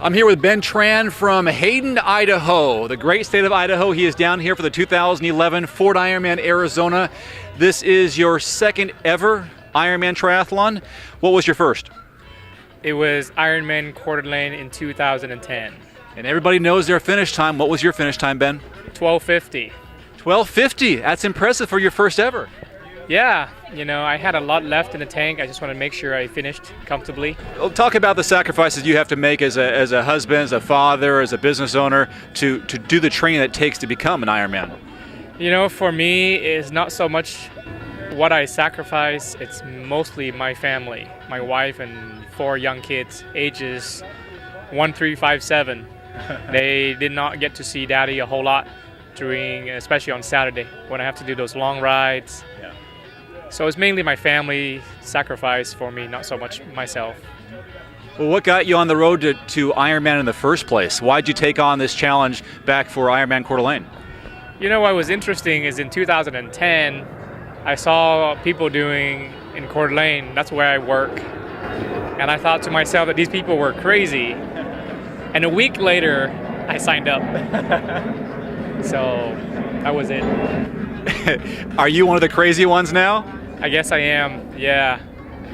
I'm here with Ben Tran from Hayden, Idaho, the great state of Idaho. He is down here for the 2011 Fort Ironman Arizona. This is your second ever Ironman triathlon. What was your first? It was Ironman Coeur d'Alene in 2010. And everybody knows their finish time. What was your finish time, Ben? 12:50. 12:50. That's impressive for your first ever. Yeah, I had a lot left in the tank. I just wanted to make sure I finished comfortably. Well, talk about the sacrifices you have to make as a husband, as a father, as a business owner to do the training that it takes to become an Ironman. For me, it's not so much what I sacrifice. It's mostly my family, my wife and 4 young kids, ages 1, 3, 5, 7. They did not get to see Daddy a whole lot especially on Saturday when I have to do those long rides. Yeah. So it's mainly my family sacrifice for me, not so much myself. Well, what got you on the road to Ironman in the first place? Why'd you take on this challenge back for Ironman Coeur d'Alene? What was interesting is in 2010, I saw people doing in Coeur d'Alene, that's where I work. And I thought to myself that these people were crazy. And a week later, I signed up. So that was it. Are you one of the crazy ones now? I guess I am, yeah.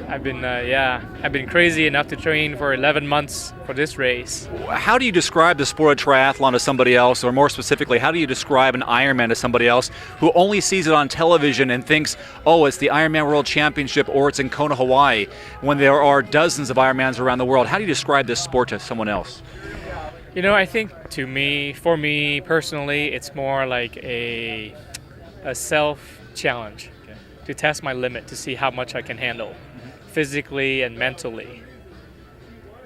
I've been crazy enough to train for 11 months for this race. How do you describe the sport of triathlon to somebody else, or more specifically, how do you describe an Ironman to somebody else who only sees it on television and thinks, oh, it's the Ironman World Championship or it's in Kona, Hawaii, when there are dozens of Ironmans around the world? How do you describe this sport to someone else? I think for me personally, it's more like a self-challenge to test my limit, to see how much I can handle physically and mentally.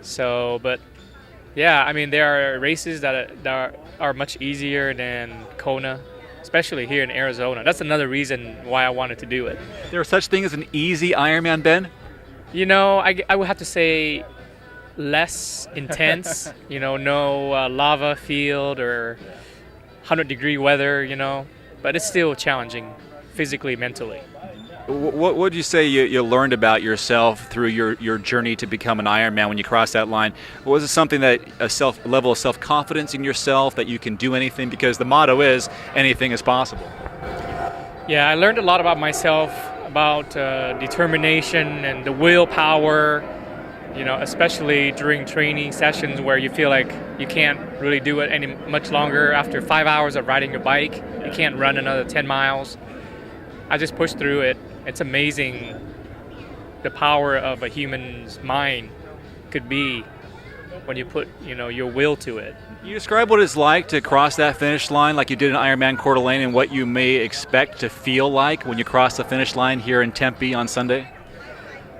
So, but yeah, there are races that are much easier than Kona, especially here in Arizona. That's another reason why I wanted to do it. There is such thing as an easy Ironman, Ben? I would have to say less intense, no lava field or 100-degree weather, but it's still challenging physically, mentally. What would you say you learned about yourself through your journey to become an Ironman when you crossed that line? Was it something that level of self-confidence in yourself, that you can do anything? Because the motto is anything is possible. Yeah, I learned a lot about myself, about determination and the willpower, especially during training sessions where you feel like you can't really do it any much longer. After 5 hours of riding your bike, you can't run another 10 miles. I just pushed through it. It's amazing the power of a human's mind could be when you put, your will to it. Can you describe what it's like to cross that finish line like you did in Ironman Coeur d'Alene, and what you may expect to feel like when you cross the finish line here in Tempe on Sunday?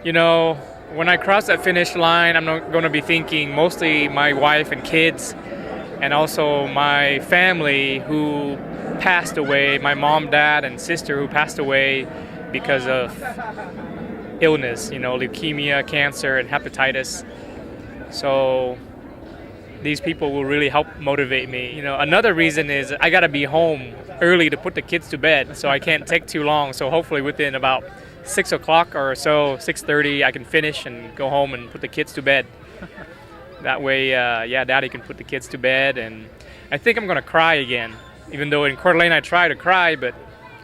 When I cross that finish line, I'm not going to be thinking mostly my wife and kids, and also my family who passed away, my mom, dad, and sister who passed away because of illness, leukemia, cancer, and hepatitis. So these people will really help motivate me. Another reason is I got to be home early to put the kids to bed, so I can't take too long. So hopefully within about 6 o'clock or so, 6:30, I can finish and go home and put the kids to bed. That way, Daddy can put the kids to bed. And I think I'm going to cry again. Even though in Coeur d'Alene I tried to cry, but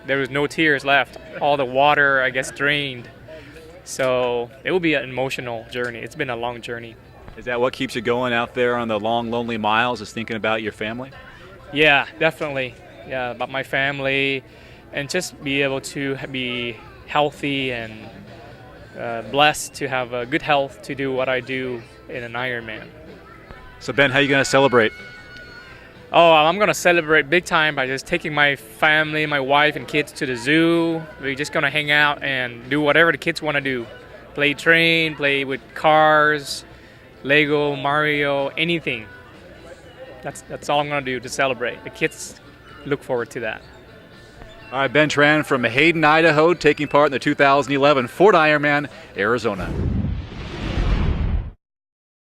there was no tears left. All the water, I guess, drained. So it will be an emotional journey. It's been a long journey. Is that what keeps you going out there on the long, lonely miles, is thinking about your family? Yeah, definitely. Yeah, about my family, and just be able to be healthy and blessed to have good health to do what I do in an Ironman. So Ben, how are you going to celebrate? Oh, I'm going to celebrate big time by just taking my family, my wife and kids to the zoo. We're just going to hang out and do whatever the kids want to do. Play train, play with cars, Lego, Mario, anything. That's all I'm going to do to celebrate. The kids look forward to that. All right, Ben Tran from Hayden, Idaho, taking part in the 2011 Fort Ironman, Arizona.